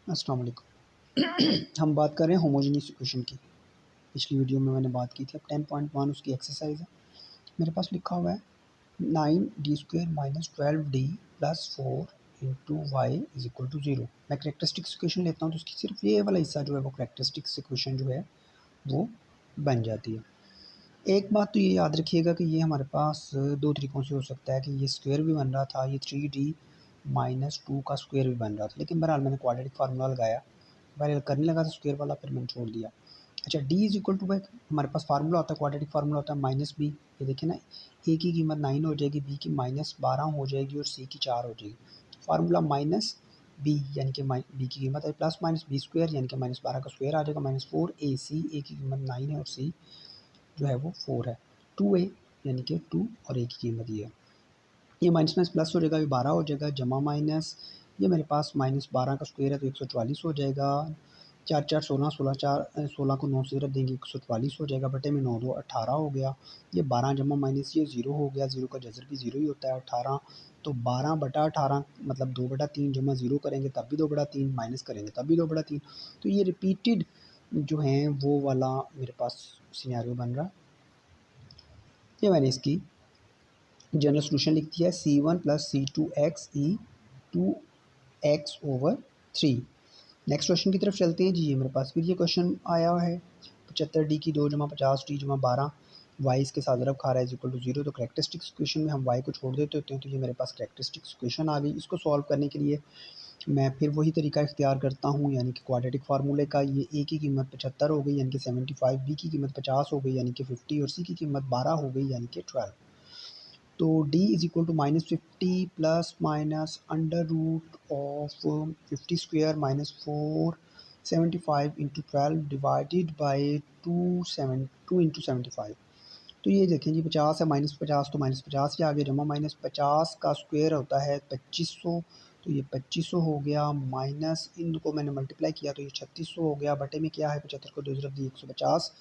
अस्सलाम वालेकुम। हम बात कर रहे हैं होमोजेनियस इक्वेशन की। पिछली वीडियो में मैंने बात की थी। अब 10.1 उसकी एक्सरसाइज है। मेरे पास लिखा हुआ है 9d² minus 12d plus 4 into y is equal to 0। मैं करेक्टरिस्टिक्स इक्वेशन लेता हूँ तो उसकी सिर्फ ये वाला हिस्सा जो है वो करेक्टरिस्टिक्स इक्वेशन जो है वो बन जाती है। एक बात तो ये याद रखिएगा कि ये हमारे पास दो तरीक़ों से हो सकता है कि ये स्क्वायर भी बन रहा था, ये 3d माइनस 2 का स्क्वायर भी बन रहा था, लेकिन बहरहाल मैंने क्वाड्रेटिक फार्मूला लगाया। पहले करने लगा था स्क्वायर वाला, फिर मैंने छोड़ दिया। अच्छा, d इज इक्वल टू, हमारे पास फार्मूला होता है, क्वाड्रेटिक फार्मूला होता है माइनस बी। ये देखिए ना, a की कीमत 9 हो जाएगी, b की माइनस 12 हो जाएगी और c की 4 हो जाएगी। फार्मूला माइनस b यानी कि b की कीमत है प्लस माइनस बी स्क्वायर यानी कि माइनस 12 का स्क्वायर आ जाएगा माइनस 4ac। a की कीमत 9 है और c जो है वो 4 है। 2a यानी कि 2 और a की कीमत ये है। ये माइनस माइनस प्लस हो जाएगा, ये 12 हो जाएगा, जमा माइनस ये मेरे पास माइनस 12 का स्क्वायर है तो 144 हो जाएगा। 4 4 16, 16 4 16 को 9 से जब देंगे 144 हो जाएगा, बटे में 9 2 18 हो गया। ये 12 जमा माइनस ये 0 हो गया, 0 का जज़र भी 0 ही होता है 18। तो 12 बटा 18 मतलब 2 बटा 3 जमा 0 करेंगे तब भी 2 बटा 3, माइनस करेंगे तब भी 2 बटा 3। तो ये रिपीटेड जो हैं वो वाला मेरे पास सिनेरियो बन रहा है। ये मैंने इसकी जनरल सोल्यूशन लिख दिया है c1 प्लस c2x ई 2x/3। नेक्स्ट क्वेश्चन की तरफ चलते हैं जी। ये मेरे पास फिर ये क्वेश्चन आया है 75d की 2 जमा 50d जमा 12 वाई इसके साथ ज़रब खा रहा है इक्वल टू 0। तो करेक्टरिस्टिक्स इक्वेशन में हम वाई को छोड़ देते होते हैं, तो ये मेरे पास करेक्टरिस्टिक्स इक्वेशन आ गई। इसको सॉल्व करने के लिए मैं फिर वही तरीका इख्तियार करता हूँ, यानी कि क्वाड्रेटिक फार्मूले का। ये ए की कीमत 75 हो गई यानी कि 75, बी की कीमत 50 हो गई यानी कि 50 और सी की कीमत 12 हो गई यानी कि 12। तो d is equal to -50 plus minus under root of 50 square minus 475 into 12 divided by 2 into 75। तो ये देखें जी, 50 है, माइनस 50 तो माइनस 50 ही आगे, जमा माइनस 50 का स्क्वायर होता है 2500। तो ये 2500 हो गया, माइनस इनको मैंने मल्टीप्लाई किया तो ये 3600 हो गया, बटे में क्या है 75 को 2 तरफ दी 150।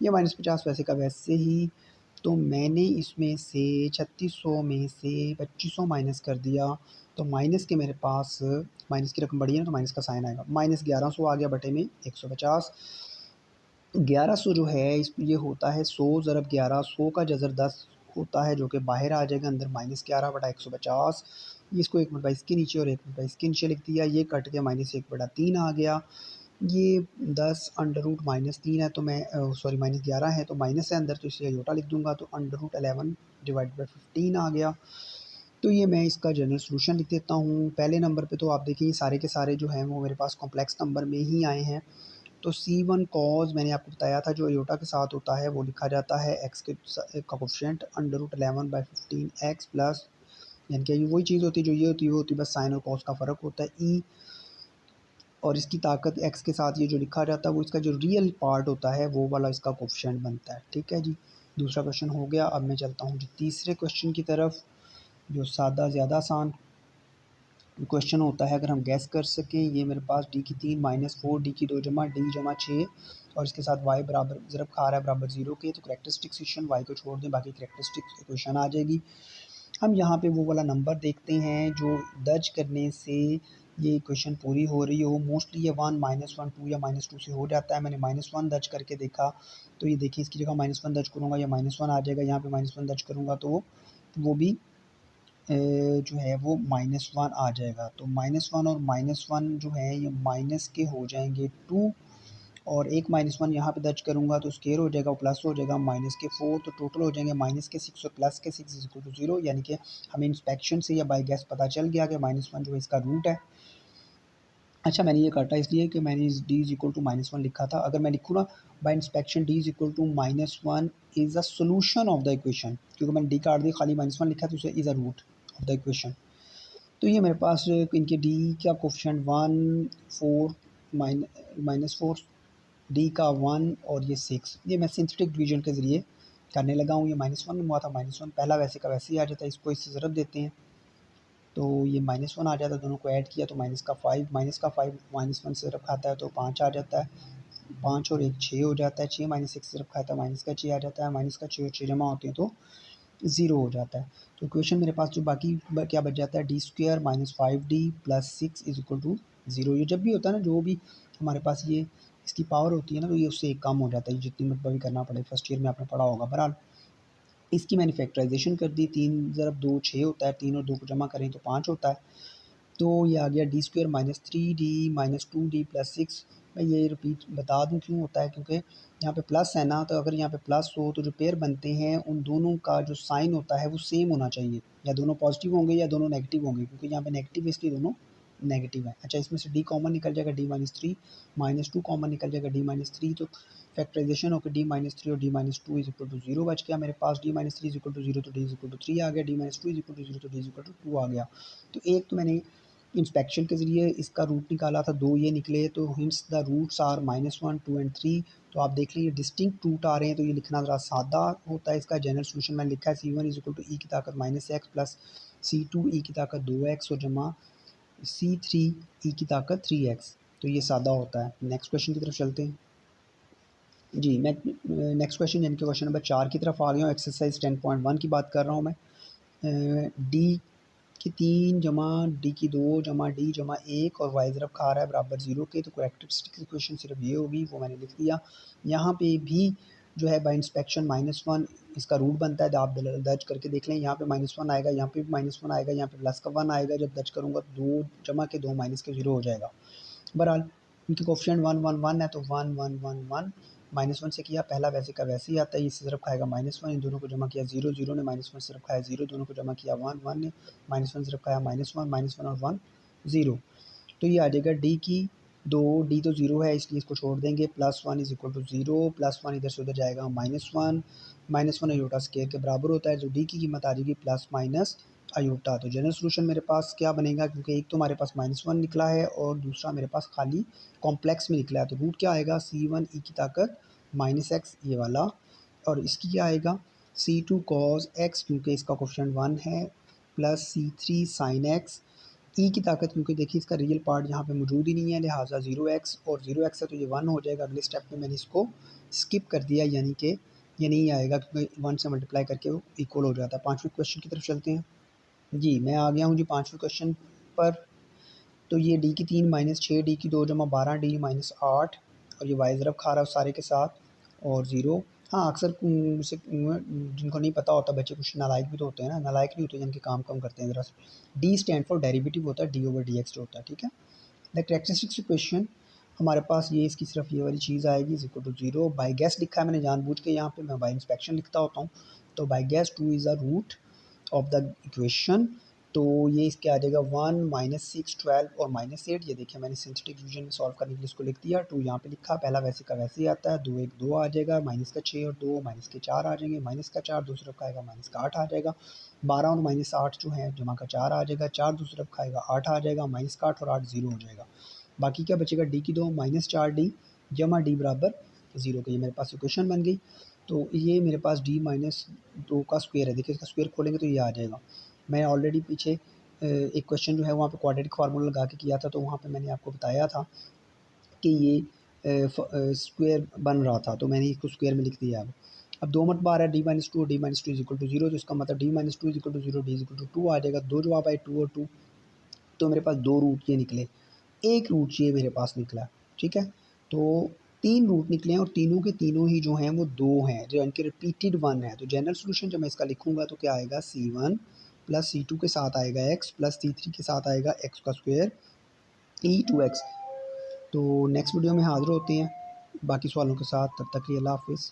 ये माइनस 50 वैसे का वैसे ही। तो मैंने इसमें से 3600 में से 2500 माइनस कर दिया, तो माइनस के मेरे पास माइनस की रकम बड़ी है ना तो माइनस का साइन आएगा, माइनस 1100 आ गया बटे में 150। 1100 जो है इस ये होता है 100 ज़रब 11, 100 का जज़र 10 होता है जो कि बाहर आ जाएगा अंदर माइनस 11 बटा 150। इसको 1 बटा इसके नीचे और 1 बटा इसके नीचे लिख दिया, ये कट के माइनस 1 बटा 3 आ गया। ये 10 अंडर रूट माइनस 3 है तो मैं सॉरी माइनस 11 है तो माइनस है अंदर, तो इसे योटा लिख दूंगा, तो अंडर रूट 11 डिवाइड बाई 15 आ गया। तो ये मैं इसका जनरल सोल्यूशन लिख देता हूँ। पहले नंबर पे तो आप देखिए सारे के सारे जो हैं वो मेरे पास कॉम्प्लेक्स नंबर में ही आए हैं। तो C1 कॉज मैंने आपको बताया था जो योटा के साथ होता है वो लिखा जाता है x के का coefficient under root 11 by 15 x plus, यानी कि ये वही चीज़ होती है जो ये होती है वो होती है, बस साइन और कॉस का फ़र्क होता है ई। और इसकी ताकत x के साथ ये जो लिखा जाता है वो इसका जो रियल पार्ट होता है वो वाला इसका कोफिशिएंट बनता है। ठीक है जी, दूसरा क्वेश्चन हो गया। अब मैं चलता हूँ जी तीसरे क्वेश्चन की तरफ, जो सादा ज़्यादा आसान क्वेश्चन होता है अगर हम गैस कर सकें। ये मेरे पास d की 3 माइनस 4 d की 2 जमा d जमा 6 और इसके साथ y बराबर ज़रब खा रहा है बराबर 0 के। तो करेक्टरिस्टिक्स इक्वेशन y को छोड़ दें, बाकी करेक्टरिस्टिक्स इक्वेशन आ जाएगी। हम यहाँ पे वो वाला नंबर देखते हैं जो दर्ज करने से ये इक्वेशन पूरी हो रही हो। मोस्टली ये 1 -1 2 या -2 से हो जाता है। मैंने -1 दर्ज करके देखा तो ये देखिए इसकी जगह -1 दर्ज करूँगा या -1 आ जाएगा, यहाँ पे -1 दर्ज करूँगा तो वो भी जो है वो -1 आ जाएगा। तो -1 और -1 जो है ये माइनस के हो जाएंगे 2 और एक -1 यहाँ पे दर्ज करूँगा तो स्क्वायर हो जाएगा, प्लस हो जाएगा माइनस के 4, तो टोटल हो जाएंगे माइनस के 6 और प्लस के 6 इज इक्वल टू 0। यानी कि हमें इंस्पेक्शन से या बाय गैस पता चल गया कि -1 जो है इसका रूट है। अच्छा, मैंने ये काटा इसलिए कि मैंने d इज इक्वल टू -1 लिखा था। अगर मैं लिखूँ ना by inspection d is equal to -1 is a solution of the equation, क्योंकि मैंने d काट दिया खाली -1 लिखा तो is a root of the equation. तो ये मेरे पास इनके d का कोफिशिएंट 1 4 -4 d का 1 और ये 6, ये मैं सिंथेटिक डिवीजन के ज़रिए करने लगा हूँ। ये -1 हुआ था, -1 पहला वैसे का वैसे ही आ जाता है, इसको इससे ज़रब देते हैं तो ये -1 आ जाता है, दोनों को ऐड किया तो -5 -1 से ज़रब खाता है तो 5 आ जाता है, 5 और 1 6 हो जाता है, 6 -1 से ज़रब खाता है माइनस का 6 आ जाता है, माइनस का 6 और 6 जमा होते हैं तो 0 हो जाता है। तो इक्वेशन मेरे पास जो बाकी क्या बच जाता है d² -5d plus 6 is equal to 0। ये जब भी होता है ना, जो भी हमारे पास ये इसकी पावर होती है ना, तो ये उससे एक कम हो जाता है, जितनी मरतबा भी करना पड़े। फर्स्ट ईयर में आपने पढ़ा होगा। बहरहाल इसकी मैंने फैक्टराइजेशन कर दी। 3 ज़रब 2 6 होता है, 3 और 2 को जमा करें तो 5 होता है। तो ये आ गया D square minus 3d minus 2d plus 6। मैं ये रिपीट बता दूं क्यों होता है, क्योंकि यहाँ पे प्लस है ना, तो अगर यहाँ पे प्लस हो तो जो पेयर बनते हैं उन दोनों का जो साइन होता है वो सेम होना चाहिए, या दोनों पॉजिटिव होंगे या दोनों नेगेटिव होंगे, क्योंकि यहाँ पे नेगेटिव इसलिए दोनों नेगेटिव है। अच्छा, इसमें से डी कॉमन निकल जाएगा, डी माइनस 3 माइनस 2 कॉमन निकल जाएगा, डी माइनस 3। तो फैक्टराइजेशन होकर डी माइनस 3 और D minus 2 is equal to 0 बच गया मेरे पास। D minus 3 is equal to 0 तो डी इज इक्वल टू 3 आ गया, D minus 2 is equal to 0 तो डी इज इक्वल टू 2 आ गया। तो एक तो मैंने इंस्पेक्शन के ज़रिए इसका रूट निकाला था, 2 ये निकले, तो hence the roots are -1 2 and 3। तो आप देख लीजिए डिस्टिंक्ट रूट आ रहे हैं, तो ये लिखना ज़रा सादा होता है। इसका जनरल सोल्यूशन मैंने लिखा है c1 इज इक्वल टू ई की ताकत -x प्लस c2 ई की ताकत 2x और जमा c3 ई की ताकत 3x। तो ये सादा होता है। नेक्स्ट क्वेश्चन की तरफ चलते हैं जी। मैं नेक्स्ट क्वेश्चन यानी कि क्वेश्चन नंबर 4 की तरफ आ गया हूँ। एक्सरसाइज 10.1 की बात कर रहा हूँ मैं। डी की 3 जमा डी की 2 जमा डी जमा 1 और वाई ज़रब खा रहा है बराबर 0 के। तो कैरेक्टरिस्टिक इक्वेशन सिर्फ ये होगी, वो मैंने लिख दिया। यहाँ पे भी जो है बाय इंस्पेक्शन -1 इसका रूट बनता है। तो आप दर्ज करके देख लें, यहाँ पे -1 आएगा, यहाँ पे भी -1 आएगा, यहाँ पे प्लस का 1 आएगा। जब दर्ज करूँगा 2 जमा के 2 माइनस के 0 हो जाएगा। बहरहाल इनके कोफिशिएंट 1 1 1 है, तो 1 1 1 1 -1 से किया, पहला वैसे का वैसे ही आता है। इससे सिर्फ खाएगा -1, इन दोनों को जमा किया 0 0 ने, -1 सिर्फ खाया 0, दोनों को जमा किया 1 1 ने, -1 सिर्फ खाया -1 और 1 0। तो ये आ जाएगा डी की 2, डी तो 0 है इसलिए इसको छोड़ देंगे, +1 इज इक्वल टू 0, +1 इधर से उधर जाएगा -1, -1 अयोटा स्केयर के बराबर होता है। जो डी की कीमत आ जाएगी प्लस माइनस अयोटा। तो जनरल सोल्यूशन मेरे पास क्या बनेगा, क्योंकि एक तो हमारे पास -1 निकला है और दूसरा मेरे पास खाली कॉम्प्लेक्स में निकला है। तो रूट क्या आएगा, c1 ई की ताकत -x ये वाला, और इसकी क्या आएगा c2 cos x, क्योंकि इसका कोफिशिएंट 1 है, प्लस c3 sin x ई की ताकत, क्योंकि देखिए इसका रियल पार्ट यहाँ पे मौजूद ही नहीं है, लिहाजा 0x और 0x है तो ये 1 हो जाएगा। अगले स्टेप में मैंने इसको स्किप कर दिया, यानी कि ये नहीं आएगा, क्योंकि 1 से मल्टीप्लाई करके वो इक्वल हो जाता है। 5वें क्वेश्चन की तरफ चलते हैं जी। मैं आ गया हूँ जी 5वें क्वेश्चन पर। तो ये डी की 3 माइनस 6 डी की 2 जमा 12 डी माइनस 8 और ये वाई ज़रब खा रहा है सारे के साथ और 0। हाँ, अक्सर से जिनको नहीं पता होता बच्चे, कुछ नालायक भी तो होते हैं ना, नालायक नहीं होते जिनके काम कम करते हैं ज़रा से। डी स्टैंड फॉर डेरिवेटिव होता है, डी ओवर डी एक्स जो होता है, ठीक है। द कैरेक्टरिस्टिक्स इक्वेशन हमारे पास ये इसकी सिर्फ ये वाली चीज़ आएगी, is equal to 0। By guess लिखा है मैंने जानबूझ के, यहाँ पे मैं बाई इंस्पेक्शन लिखता होता हूँ। तो by guess 2 is a root of the equation. तो ये इसके आ जाएगा 1 -6 12 और -8। ये देखिए मैंने सिंथेटिक डिवीजन में सॉल्व करने के लिए इसको लिख दिया। 2 यहाँ पे लिखा, पहला वैसे का वैसे ही आता है, 2 1 2 आ जाएगा, माइनस का 6 और 2 माइनस के 4 आ जाएंगे, माइनस का 4 दूसरी तरफ खाएगा माइनस का 8 आ जाएगा, 12 और -8 जो है जमा का 4 आ जाएगा, 4 दूसरी तरफ खाएगा 8 आ जाएगा, माइनस का 8 और 8 0 हो जाएगा। बाकी क्या बचेगा, डी की 2 -4d जमा डी बराबर 0 के। ये मेरे पास इक्वेशन बन गई। तो ये मेरे पास d -2 का स्क्वायर है, देखिए इसका स्क्वायर खोलेंगे तो ये आ जाएगा। मैं ऑलरेडी पीछे एक क्वेश्चन जो है वहाँ पे क्वाड्रेटिक फार्मूला लगा के किया था, तो वहाँ पे मैंने आपको बताया था कि ये स्क्वायर बन रहा था, तो मैंने इसको स्क्वायर में लिख दिया। अब 2 मरतबा आ रहा है डी -2 और डी -2 इज इक्वल टू 0, तो इसका मतलब d -2 is equal to 0, d is equal to 2 आ जाएगा। 2 जवाब आए 2 और 2, तो मेरे पास 2 रूट ये निकले, एक रूट ये मेरे पास निकला, ठीक है। तो 3 रूट निकले हैं और तीनों के तीनों ही जो हैं वो 2 हैं, जो इनके रिपीटेड 1 है। तो जनरल सोल्यूशन जब मैं इसका लिखूंगा तो क्या आएगा, c1 प्लस c2 के साथ आएगा x प्लस c3 के साथ आएगा x का स्क्वायर e2x। तो नेक्स्ट वीडियो में हाज़िर होते हैं बाकी सवालों के साथ, तब तक के लिए अल्लाह हाफ़िज़।